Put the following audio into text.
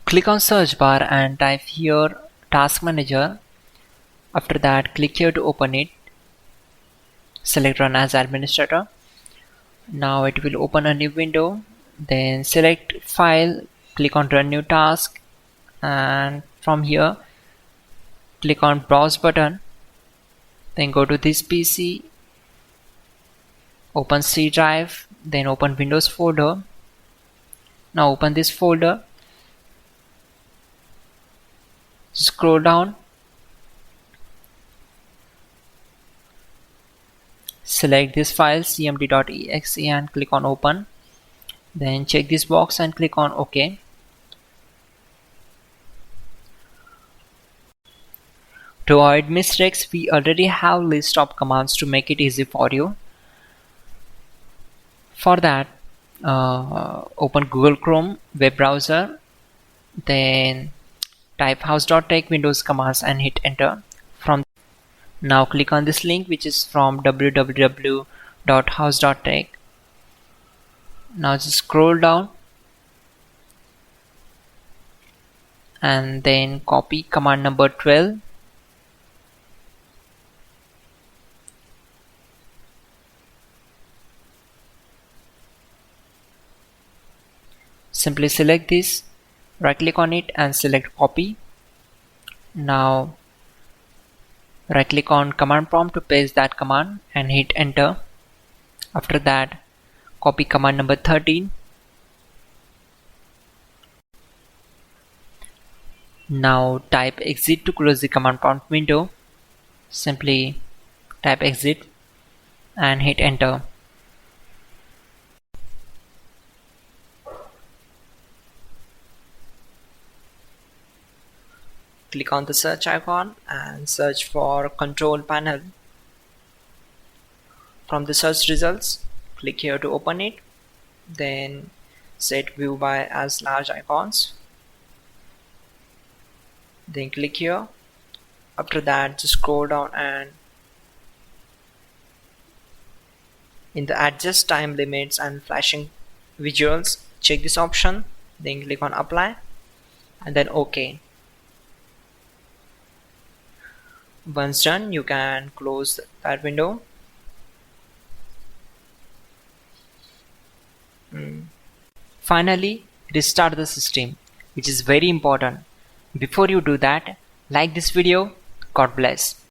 Click on search bar and type here task manager. After that, click here to open it. Select run as administrator. Now it will open a new window. Then select file, click on run new task, and from here click on browse button. Then go to this PC, open C drive, then open Windows folder. Now open this folder, scroll down, select this file cmd.exe and click on open. Then check this box and click on OK. To avoid mistakes, we already have list of commands to make it easy for you. For that, open Google Chrome web browser, then type hows.tech Windows commands and hit enter. Now click on this link, which is from www.hows.tech. Now just scroll down and then copy command number 12. Simply select this, right click on it and select copy. Now right click on command prompt to paste that command and hit enter. After that, copy command number 13. Now type exit to close the command prompt window. Simply type exit and hit enter. Click on the search icon and search for control panel. From the search results, click here to open it. Then set view by as large icons. Then click here. After that, just scroll down and in the adjust time limits and flashing visuals, check this option. Then click on apply and then OK. Once done, you can close that window. Finally, restart the system, which is very important. Before you do that, like this video. God bless.